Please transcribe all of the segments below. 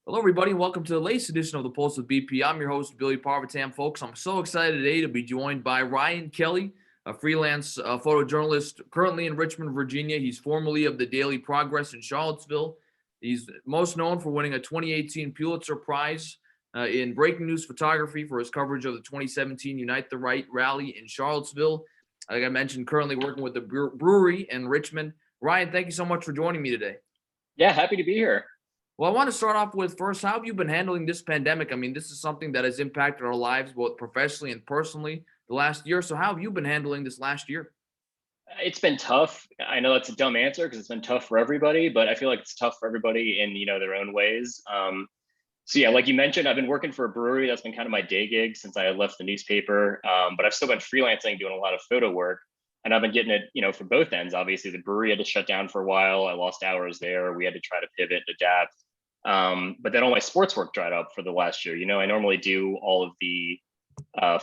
Hello, everybody. Welcome to the latest edition of the Pulse with BP. I'm your host, Billy Parvitam. Folks, I'm so excited today to be joined by Ryan Kelly, a freelance photojournalist currently in Richmond, Virginia. He's formerly of the Daily Progress in Charlottesville. He's most known for winning a 2018 Pulitzer Prize in breaking news photography for his coverage of the 2017 Unite the Right rally in Charlottesville. Like I mentioned, currently working with the brewery in Richmond. Ryan, thank you so much for joining me today. Yeah, happy to be here. Well, I want to start off with first, how have you been handling this pandemic? I mean, this is something that has impacted our lives both professionally and personally the last year. So, how have you been handling this last year? It's been tough. I know that's a dumb answer because it's been tough for everybody, but I feel like it's tough for everybody in their own ways. So yeah, like you mentioned, I've been working for a brewery. That's been kind of my day gig since I left the newspaper. But I've still been freelancing, doing a lot of photo work, and I've been getting it, from both ends. Obviously, the brewery had to shut down for a while. I lost hours there. We had to try to pivot and adapt. But then all my sports work dried up for the last year. I normally do all of the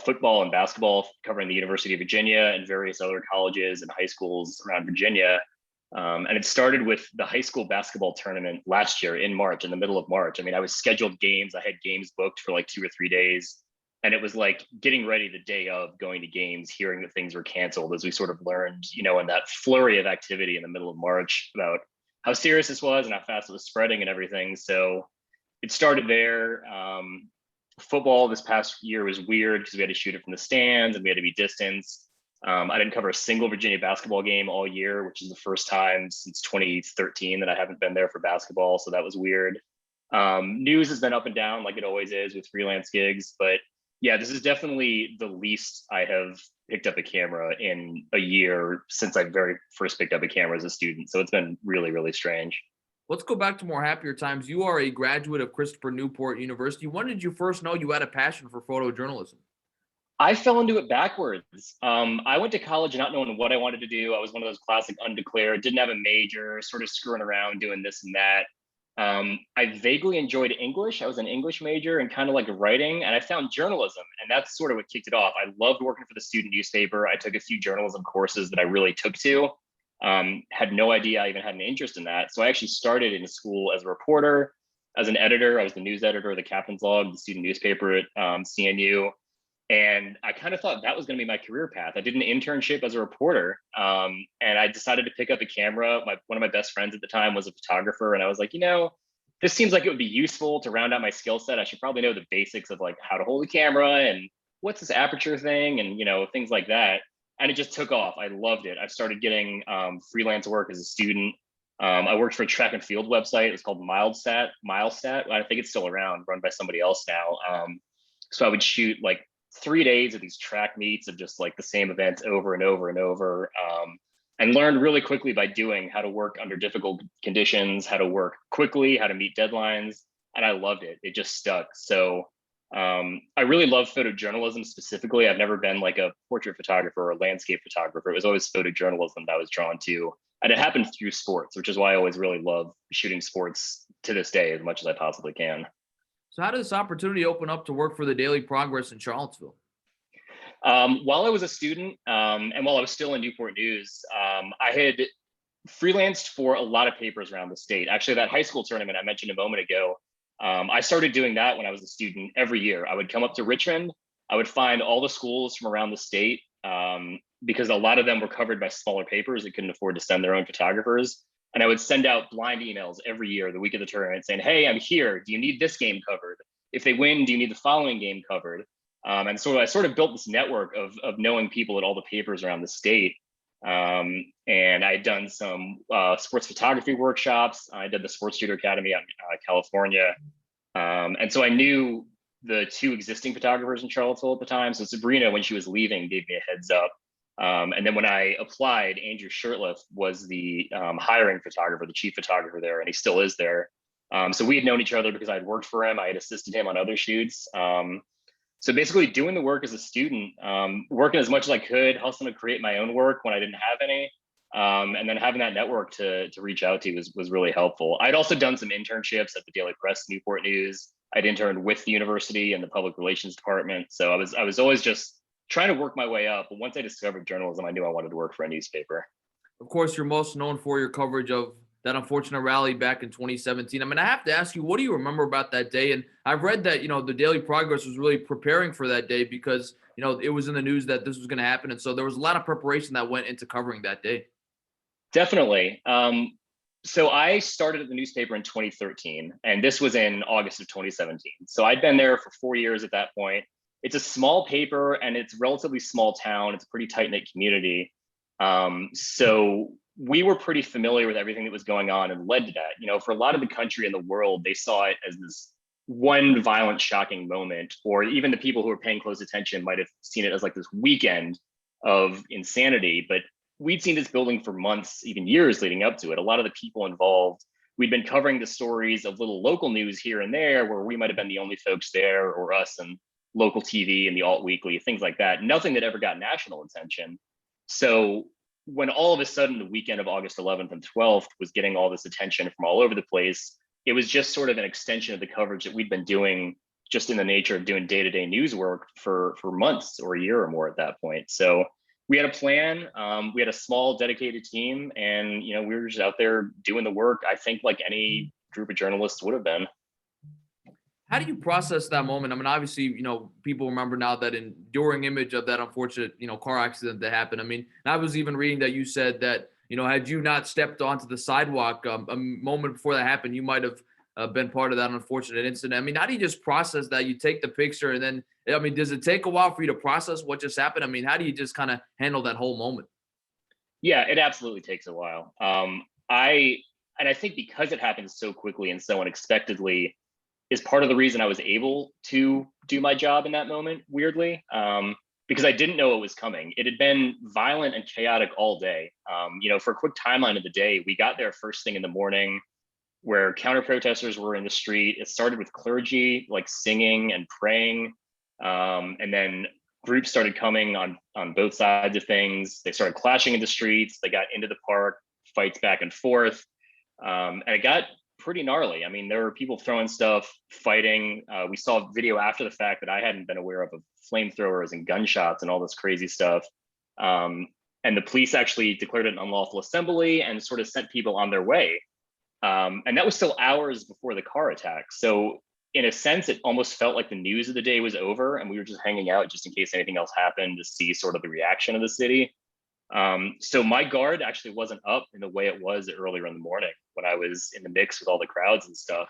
football and basketball covering the University of Virginia and various other colleges and high schools around Virginia. And it started with the high school basketball tournament last year in March, in the middle of March. I mean, I was scheduled games. I had games booked for like 2 or 3 days. And it was like getting ready the day of going to games, hearing that things were canceled as we sort of learned, in that flurry of activity in the middle of March about how serious this was and how fast it was spreading and everything. So it started there. Football this past year was weird because we had to shoot it from the stands and we had to be distanced. I didn't cover a single Virginia basketball game all year, which is the first time since 2013 that I haven't been there for basketball. So that was weird. News has been up and down like it always is with freelance gigs. But yeah, this is definitely the least I have picked up a camera in a year since I very first picked up a camera as a student. So it's been really, really strange. Let's go back to more happier times. You are a graduate of Christopher Newport University. When did you first know you had a passion for photojournalism? I fell into it backwards. I went to college not knowing what I wanted to do. I was one of those classic undeclared, didn't have a major, sort of screwing around doing this and that. I vaguely enjoyed English. I was an English major and kind of like writing, and I found journalism, and that's sort of what kicked it off. I loved working for the student newspaper. I took a few journalism courses that I really took to. Had no idea I even had an interest in that. So I actually started in school as a reporter, as an editor. I was the news editor of the Captain's Log, the student newspaper at CNU. And I kind of thought that was going to be my career path. I did an internship as a reporter, and I decided to pick up a camera. One of my best friends at the time was a photographer, and I was like, this seems like it would be useful to round out my skill set. I should probably know the basics of like how to hold a camera and what's this aperture thing, and things like that. And it just took off. I loved it. I started getting freelance work as a student. I worked for a track and field website. It was called Milestat. I think it's still around, run by somebody else now. So I would shoot like 3 days of these track meets of just like the same events over and over and over, and learned really quickly by doing how to work under difficult conditions, how to work quickly, how to meet deadlines. And I loved it. It just stuck. So I really love photojournalism specifically. I've never been like a portrait photographer or a landscape photographer. It was always photojournalism that I was drawn to. And it happened through sports, which is why I always really love shooting sports to this day as much as I possibly can. So, how did this opportunity open up to work for the Daily Progress in Charlottesville? While I was a student, and while I was still in Newport News, I had freelanced for a lot of papers around the state. Actually, that high school tournament I mentioned a moment ago, I started doing that when I was a student every year. I would come up to Richmond. I would find all the schools from around the state, because a lot of them were covered by smaller papers that couldn't afford to send their own photographers. And I would send out blind emails every year, the week of the tournament, saying, "Hey, I'm here. Do you need this game covered? If they win, do you need the following game covered?" And so I sort of built this network of knowing people at all the papers around the state. And I had done some sports photography workshops. I did the Sports Shooter Academy out in California. And so I knew the two existing photographers in Charlottesville at the time. So Sabrina, when she was leaving, gave me a heads up. And then when I applied, Andrew Shirtliff was the hiring photographer, the chief photographer there, and he still is there. So we had known each other because I had worked for him. I had assisted him on other shoots. So basically doing the work as a student, working as much as I could, hustling to create my own work when I didn't have any. And then having that network to reach out to was really helpful. I'd also done some internships at the Daily Press, Newport News. I'd interned with the university and the public relations department. So I was always just trying to work my way up. But once I discovered journalism, I knew I wanted to work for a newspaper. Of course, you're most known for your coverage of that unfortunate rally back in 2017. I mean, I have to ask you, what do you remember about that day? And I've read that, the Daily Progress was really preparing for that day because, it was in the news that this was going to happen. And so there was a lot of preparation that went into covering that day. Definitely. So I started at the newspaper in 2013, and this was in August of 2017. So I'd been there for 4 years at that point. It's a small paper and it's a relatively small town. It's a pretty tight-knit community. So we were pretty familiar with everything that was going on and led to that. For a lot of the country and the world, they saw it as this one violent, shocking moment, or even the people who were paying close attention might have seen it as like this weekend of insanity. But we'd seen this building for months, even years leading up to it. A lot of the people involved, we'd been covering the stories of little local news here and there where we might have been the only folks there, or us and local TV and the alt weekly, things like that. Nothing that ever got national attention. So when all of a sudden the weekend of August 11th and 12th was getting all this attention from all over the place, it was just sort of an extension of the coverage that we'd been doing just in the nature of doing day-to-day news work for months or a year or more at that point. So we had a plan. We had a small dedicated team, and we were just out there doing the work, I think, like any group of journalists would have been. How do you process that moment? I mean, obviously, people remember now that enduring image of that unfortunate, car accident that happened. I mean, I was even reading that you said that, had you not stepped onto the sidewalk a moment before that happened, you might have been part of that unfortunate incident. I mean, how do you just process that? You take the picture and then, I mean, does it take a while for you to process what just happened? I mean, how do you just kind of handle that whole moment? Yeah, it absolutely takes a while. I think because it happened so quickly and so unexpectedly is part of the reason I was able to do my job in that moment, weirdly, because I didn't know it was coming. It had been violent and chaotic all day. For a quick timeline of the day, we got there first thing in the morning where counter protesters were in the street. It started with clergy like singing and praying. And then groups started coming on both sides of things. They started clashing in the streets. They got into the park, fights back and forth. And it got pretty gnarly. I mean, there were people throwing stuff, fighting. We saw video after the fact that I hadn't been aware of flamethrowers and gunshots and all this crazy stuff. And the police actually declared it an unlawful assembly and sort of sent people on their way. And that was still hours before the car attack. So in a sense, it almost felt like the news of the day was over and we were just hanging out just in case anything else happened to see sort of the reaction of the city. So my guard actually wasn't up in the way it was earlier in the morning when I was in the mix with all the crowds and stuff.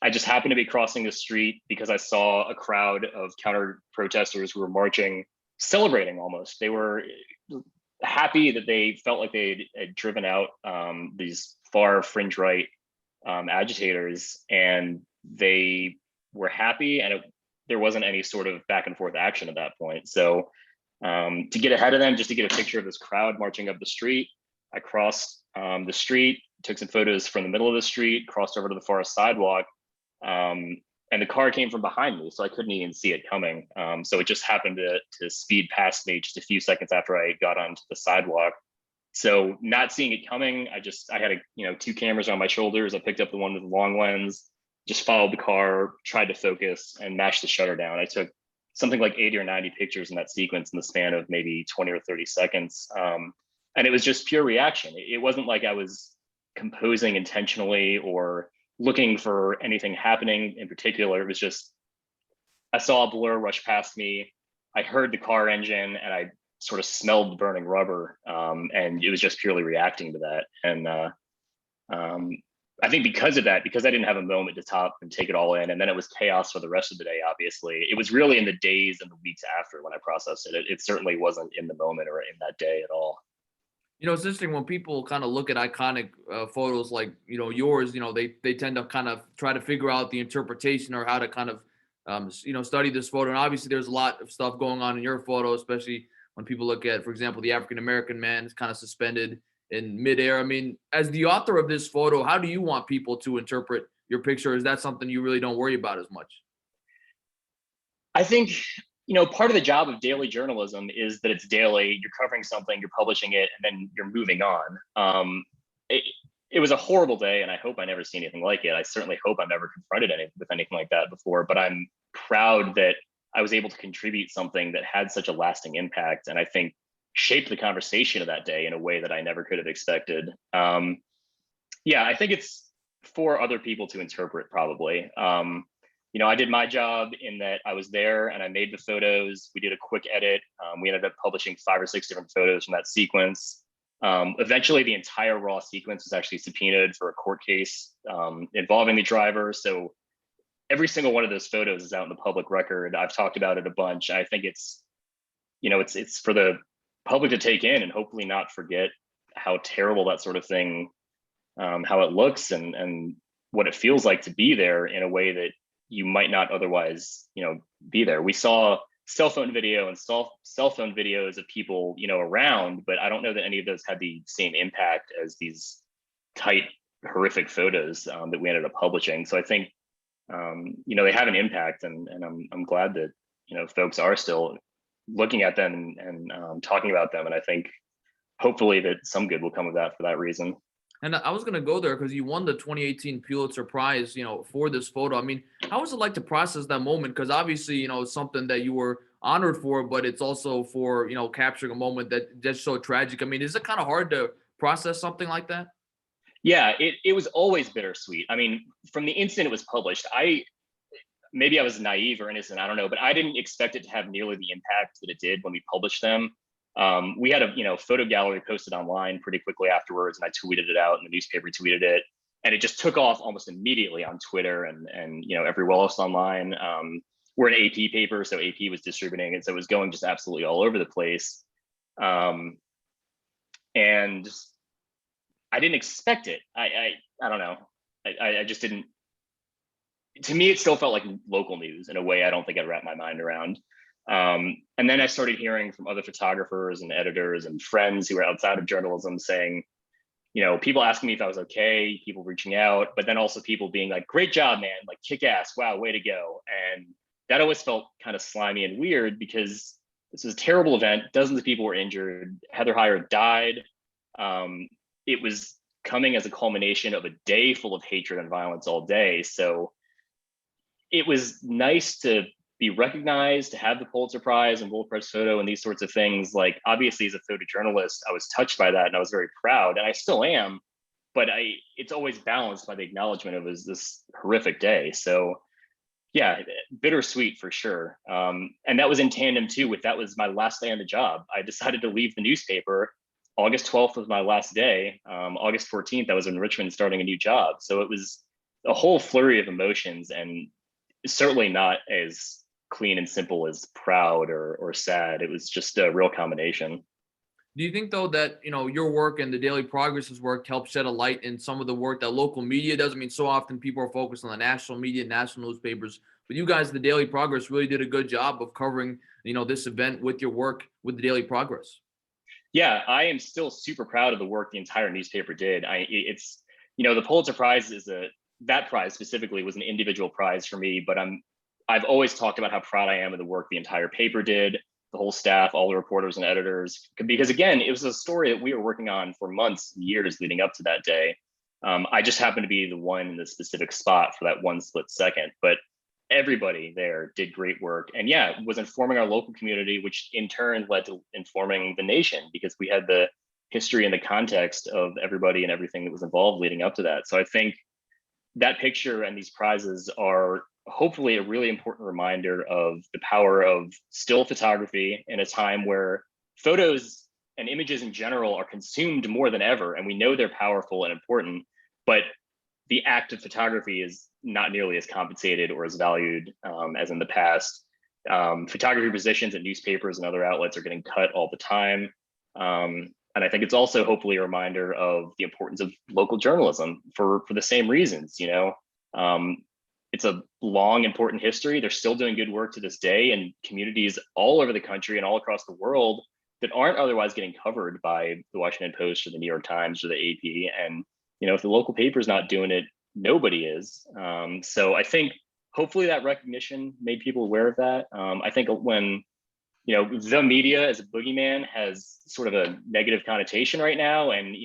I just happened to be crossing the street because I saw a crowd of counter protesters who were marching, celebrating almost. They were happy that they felt like they had driven out these far fringe right agitators, and they were happy, and there wasn't any sort of back and forth action at that point. So to get ahead of them, just to get a picture of this crowd marching up the street, I crossed the street, took some photos from the middle of the street, crossed over to the far sidewalk, and the car came from behind me, so I couldn't even see it coming. So it just happened to speed past me just a few seconds after I got onto the sidewalk. So not seeing it coming, I had two cameras on my shoulders. I picked up the one with the long lens, just followed the car, tried to focus and mash the shutter down. I took something like 80 or 90 pictures in that sequence in the span of maybe 20 or 30 seconds. And it was just pure reaction. It wasn't like I was composing intentionally or looking for anything happening in particular. It was just, I saw a blur rush past me. I heard the car engine and I sort of smelled the burning rubber. And it was just purely reacting to that. And I think because of that, because I didn't have a moment to stop and take it all in, and then it was chaos for the rest of the day, obviously, it was really in the days and the weeks after when I processed it. It certainly wasn't in the moment or in that day at all. It's interesting when people kind of look at iconic photos like, yours, they tend to kind of try to figure out the interpretation or how to kind of, study this photo. And obviously there's a lot of stuff going on in your photo, especially when people look at, for example, the African-American man is kind of suspended in midair. I mean, as the author of this photo, how do you want people to interpret your picture? Is that something you really don't worry about as much? I think, part of the job of daily journalism is that it's daily. You're covering something, you're publishing it, and then you're moving on. It was a horrible day, and I hope I never see anything like it. I certainly hope I've never confronted with anything like that before, but I'm proud that I was able to contribute something that had such a lasting impact, and I think shaped the conversation of that day in a way that I never could have expected. Yeah, I think it's for other people to interpret probably. I did my job in that I was there and I made the photos. We did a quick edit. We ended up publishing 5 or 6 different photos from that sequence. Eventually, the entire raw sequence was actually subpoenaed for a court case involving the driver. So every single one of those photos is out in the public record. I've talked about it a bunch. I think it's for the public to take in and hopefully not forget how terrible that sort of thing, how it looks and what it feels like to be there in a way that you might not otherwise, be there. We saw cell phone video and cell phone videos of people, around, but I don't know that any of those had the same impact as these tight, horrific photos that we ended up publishing. So I think, they have an impact, and I'm glad that folks are still looking at them and talking about them. And I think hopefully that some good will come of that for that reason. And I was going to go there because you won the 2018 Pulitzer Prize, for this photo. I mean, how was it like to process that moment? Because obviously, it's something that you were honored for, but it's also for, capturing a moment that's so tragic. I mean, is it kind of hard to process something like that? Yeah, it was always bittersweet. I mean, from the instant it was published, maybe I was naive or innocent, I don't know, but I didn't expect it to have nearly the impact that it did when we published them. We had a photo gallery posted online pretty quickly afterwards, and I tweeted it out, and the newspaper tweeted it, and it just took off almost immediately on Twitter and everywhere else online. We're an AP paper, so AP was distributing it, so it was going just absolutely all over the place. And I didn't expect it. I don't know. I just didn't. To me, it still felt like local news in a way I don't think I'd wrap my mind around. And then I started hearing from other photographers and editors and friends who were outside of journalism saying, people asking me if I was okay, people reaching out, but then also people being like, great job, man, like kick ass, wow, way to go. And that always felt kind of slimy and weird because this was a terrible event. Dozens of people were injured. Heather Heyer died. It was coming as a culmination of a day full of hatred and violence all day. So it was nice to be recognized, to have the Pulitzer Prize and World Press Photo and these sorts of things. Like, obviously, as a photojournalist, I was touched by that and I was very proud, and I still am. But it's always balanced by the acknowledgement of this horrific day. So, yeah, bittersweet for sure. And that was in tandem too with that was my last day on the job. I decided to leave the newspaper. August 12th was my last day. August 14th, I was in Richmond starting a new job. So it was a whole flurry of emotions, and certainly not as clean and simple as proud or sad. It was just a real combination. Do you think though that your work and the Daily Progress's work helps shed a light in some of the work that local media does? I mean, so often people are focused on the national media, national newspapers, but you guys, the Daily Progress, really did a good job of covering this event with your work with the Daily Progress. Yeah, I am still super proud of the work the entire newspaper did. It's the Pulitzer Prize that prize specifically was an individual prize for me, but I've always talked about how proud I am of the work the entire paper did, the whole staff, all the reporters and editors, because again, it was a story that we were working on for months and years leading up to that day. I just happened to be the one in the specific spot for that one split second, but everybody there did great work, and yeah, was informing our local community, which in turn led to informing the nation, because we had the history and the context of everybody and everything that was involved leading up to that. So I think that picture and these prizes are hopefully a really important reminder of the power of still photography in a time where photos and images in general are consumed more than ever, and we know they're powerful and important, but the act of photography is not nearly as compensated or as valued as in the past. Photography positions at newspapers and other outlets are getting cut all the time. And I think it's also hopefully a reminder of the importance of local journalism for the same reasons. It's a long, important history. They're still doing good work to this day, and communities all over the country and all across the world that aren't otherwise getting covered by the Washington Post or the New York Times or the AP. And if the local paper is not doing it, nobody is. So I think hopefully that recognition made people aware of that. I think when the media as a boogeyman has sort of a negative connotation right now, and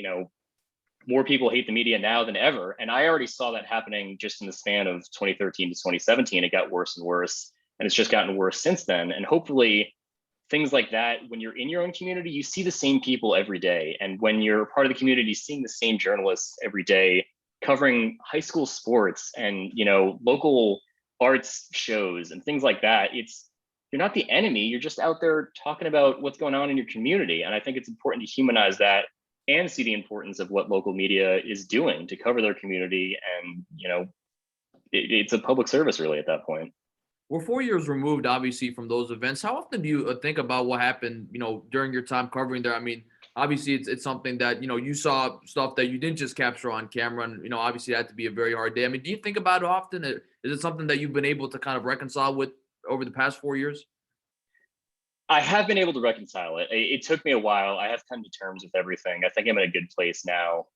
more people hate the media now than ever. And I already saw that happening just in the span of 2013 to 2017. It got worse and worse, and it's just gotten worse since then. And hopefully things like that, when you're in your own community, you see the same people every day. And when you're part of the community, seeing the same journalists every day, covering high school sports and, local arts shows and things like that. You're not the enemy. You're just out there talking about what's going on in your community. And I think it's important to humanize that and see the importance of what local media is doing to cover their community. And, it's a public service really at that point. We're 4 years removed, obviously, from those events. How often do you think about what happened, during your time covering there? I mean, obviously, it's something that you saw stuff that you didn't just capture on camera, and obviously, it had to be a very hard day. I mean, do you think about it often? Is it something that you've been able to kind of reconcile with over the past 4 years? I have been able to reconcile it. It took me a while. I have come to terms with everything. I think I'm in a good place now.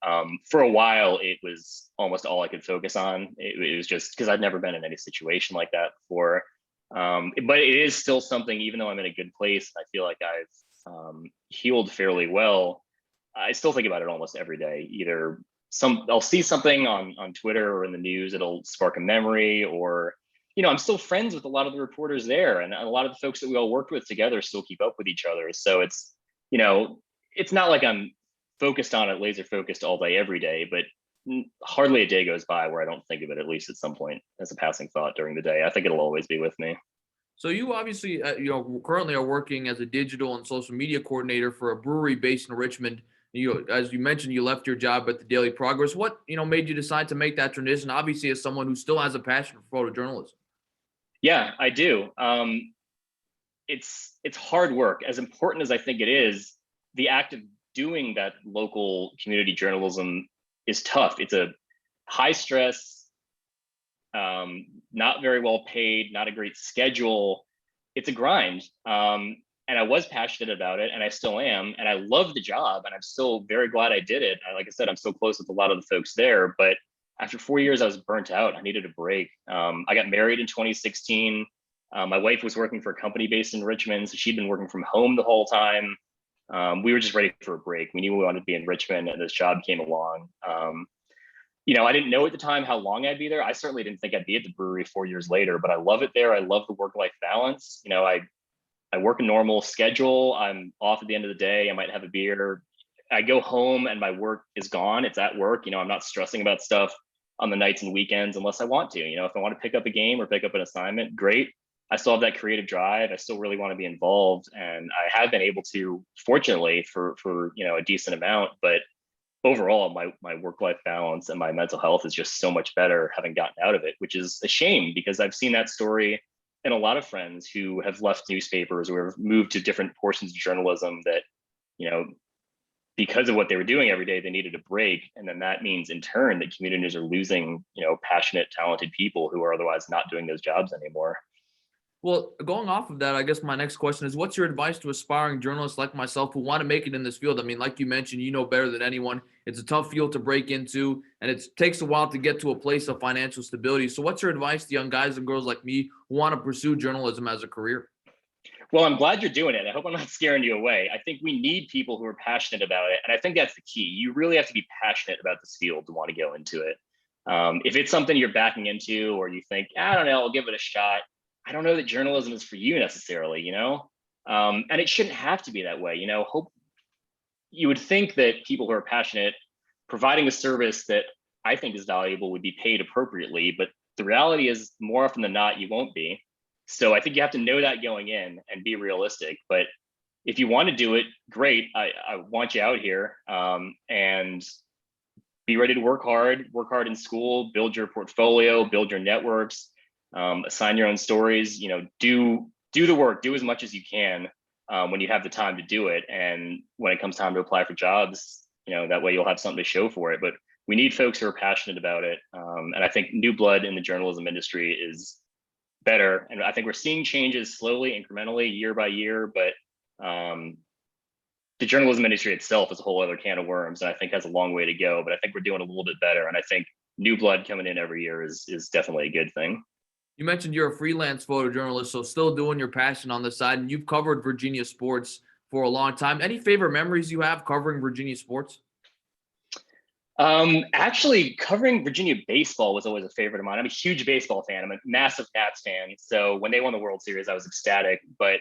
For a while, it was almost all I could focus on. It was just because I'd never been in any situation like that before. But it is still something, even though I'm in a good place, I feel like I've healed fairly well. I still think about it almost every day. Either I'll see something on Twitter or in the news, it'll spark a memory, or I'm still friends with a lot of the reporters there, and a lot of the folks that we all worked with together still keep up with each other. So it's not like I'm focused on it, laser focused all day, every day, but hardly a day goes by where I don't think of it, at least at some point, as a passing thought during the day. I think it'll always be with me. So you obviously, currently are working as a digital and social media coordinator for a brewery based in Richmond. As you mentioned, you left your job at the Daily Progress. What, made you decide to make that transition? Obviously, as someone who still has a passion for photojournalism. Yeah, I do. It's hard work. As important as I think it is, the act of doing that local community journalism is tough. It's a high stress, not very well paid, not a great schedule. It's a grind. And I was passionate about it, and I still am, and I love the job, and I'm still very glad I did it. Like I said, I'm still close with a lot of the folks there, but after 4 years, I was burnt out. I needed a break. I got married in 2016. My wife was working for a company based in Richmond, so she'd been working from home the whole time. We were just ready for a break. We knew we wanted to be in Richmond, and this job came along. I didn't know at the time how long I'd be there. I certainly didn't think I'd be at the brewery 4 years later, but I love it there. I love the work-life balance. I work a normal schedule. I'm off at the end of the day. I might have a beer. I go home and my work is gone. It's at work. I'm not stressing about stuff on the nights and weekends unless I want to. If I want to pick up a game or pick up an assignment, great. I still have that creative drive. I still really want to be involved, and I have been able to, fortunately, for a decent amount. But overall, my work-life balance and my mental health is just so much better having gotten out of it, which is a shame because I've seen that story in a lot of friends who have left newspapers or have moved to different portions of journalism that, because of what they were doing every day, they needed a break. And then that means in turn that communities are losing, passionate, talented people who are otherwise not doing those jobs anymore. Well, going off of that, I guess my next question is, what's your advice to aspiring journalists like myself who want to make it in this field? I mean, like you mentioned, better than anyone. It's a tough field to break into, and it takes a while to get to a place of financial stability. So what's your advice to young guys and girls like me who want to pursue journalism as a career? Well, I'm glad you're doing it. I hope I'm not scaring you away. I think we need people who are passionate about it. And I think that's the key. You really have to be passionate about this field to want to go into it. If it's something you're backing into, or you think, I don't know, I'll give it a shot, I don't know that journalism is for you necessarily, and it shouldn't have to be that way. You would think that people who are passionate, providing a service that I think is valuable, would be paid appropriately. But the reality is, more often than not, you won't be. So I think you have to know that going in and be realistic. But if you want to do it, great. I want you out here, and be ready to work hard in school, build your portfolio, build your networks, assign your own stories, do the work, do as much as you can when you have the time to do it. And when it comes time to apply for jobs, that way you'll have something to show for it. But we need folks who are passionate about it. And I think new blood in the journalism industry is better. And I think we're seeing changes slowly, incrementally, year by year, but the journalism industry itself is a whole other can of worms, and I think has a long way to go, but I think we're doing a little bit better. And I think new blood coming in every year is definitely a good thing. You mentioned you're a freelance photojournalist, so still doing your passion on the side, and you've covered Virginia sports for a long time. Any favorite memories you have covering Virginia sports? Actually, covering Virginia baseball was always a favorite of mine. I'm a huge baseball fan. I'm a massive Nats fan. So when they won the World Series, I was ecstatic. But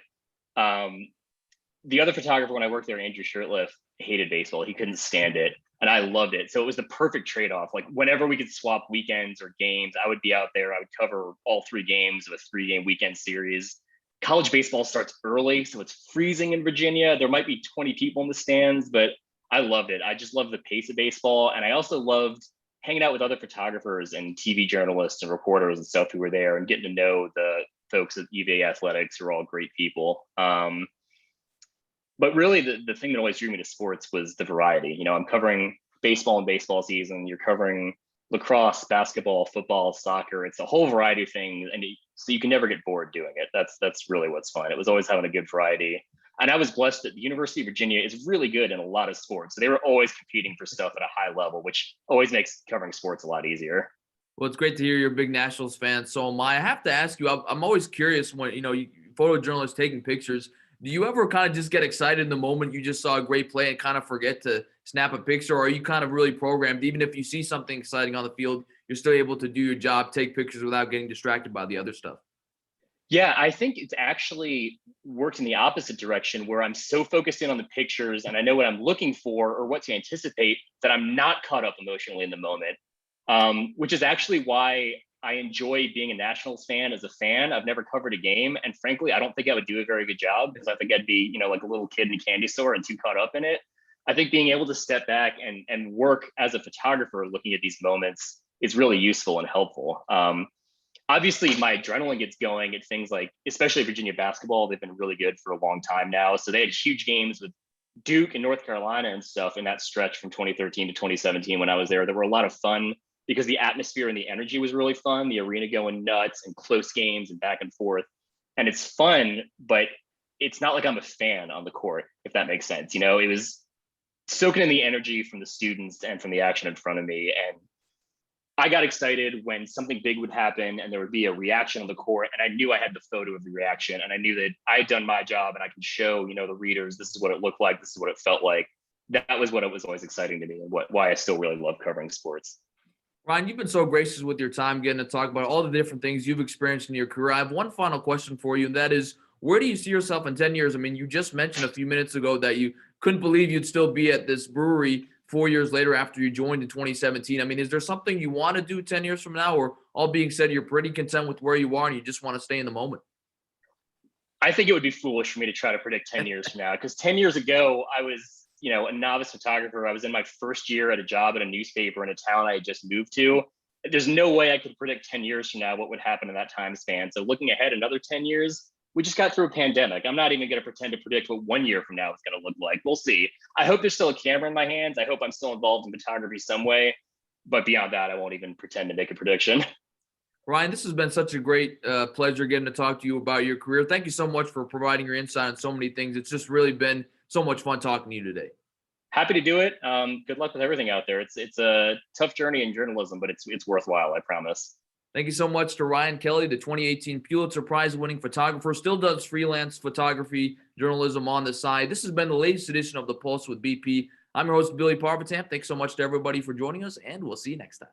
the other photographer when I worked there, Andrew Shirtliff, hated baseball. He couldn't stand it. and I loved it. So it was the perfect trade-off. Like whenever we could swap weekends or games, I would be out there. I would cover all 3 games of a 3-game weekend series. College baseball starts early, so it's freezing in Virginia. There might be 20 people in the stands, but I loved it. I just loved the pace of baseball, and I also loved hanging out with other photographers and TV journalists and reporters and stuff who were there, and getting to know the folks at UVA Athletics, who are all great people. But really, the thing that always drew me to sports was the variety. You know, I'm covering baseball and baseball season. You're covering lacrosse, basketball, football, soccer. It's a whole variety of things, and so you can never get bored doing it. That's really what's fun. It was always having a good variety. And I was blessed that the University of Virginia is really good in a lot of sports. So they were always competing for stuff at a high level, which always makes covering sports a lot easier. Well, it's great to hear you're a big Nationals fan. So am I. I have to ask you, I'm always curious when, photojournalists taking pictures. Do you ever kind of just get excited in the moment you just saw a great play and kind of forget to snap a picture? Or are you kind of really programmed, even if you see something exciting on the field, you're still able to do your job, take pictures without getting distracted by the other stuff? Yeah, I think it's actually worked in the opposite direction, where I'm so focused in on the pictures and I know what I'm looking for or what to anticipate that I'm not caught up emotionally in the moment, which is actually why I enjoy being a Nationals fan as a fan. I've never covered a game. And frankly, I don't think I would do a very good job, because I think I'd be, like a little kid in a candy store and too caught up in it. I think being able to step back and work as a photographer looking at these moments is really useful and helpful. Obviously, my adrenaline gets going at things like, especially Virginia basketball. They've been really good for a long time now. So they had huge games with Duke and North Carolina and stuff in that stretch from 2013 to 2017 when I was there. There were a lot of fun because the atmosphere and the energy was really fun. The arena going nuts and close games and back and forth. And it's fun, but it's not like I'm a fan on the court, if that makes sense. It was soaking in the energy from the students and from the action in front of me. And I got excited when something big would happen and there would be a reaction on the court, and I knew I had the photo of the reaction, and I knew that I had done my job and I could show, the readers, this is what it looked like, this is what it felt like. That was what it was always exciting to me, and why I still really love covering sports. Ryan, you've been so gracious with your time getting to talk about all the different things you've experienced in your career. I have one final question for you, and that is, where do you see yourself in 10 years? I mean, you just mentioned a few minutes ago that you couldn't believe you'd still be at this brewery 4 years later after you joined in 2017. I mean, is there something you want to do 10 years from now, or all being said, you're pretty content with where you are and you just want to stay in the moment? I think it would be foolish for me to try to predict 10 years from now, because 10 years ago, I was, a novice photographer. I was in my first year at a job at a newspaper in a town I had just moved to. There's no way I could predict 10 years from now what would happen in that time span. So looking ahead another 10 years, we just got through a pandemic. I'm not even going to pretend to predict what 1 year from now is going to look like. We'll see. I hope there's still a camera in my hands. I hope I'm still involved in photography some way. But beyond that, I won't even pretend to make a prediction. Ryan, this has been such a great pleasure getting to talk to you about your career. Thank you so much for providing your insight on so many things. It's just really been so much fun talking to you today. Happy to do it. Good luck with everything out there. It's a tough journey in journalism, but it's worthwhile, I promise. Thank you so much to Ryan Kelly, the 2018 Pulitzer Prize winning photographer, still does freelance photography journalism on the side. This has been the latest edition of The Pulse with BP. I'm your host, Billy Parvitamp. Thanks so much to everybody for joining us, and we'll see you next time.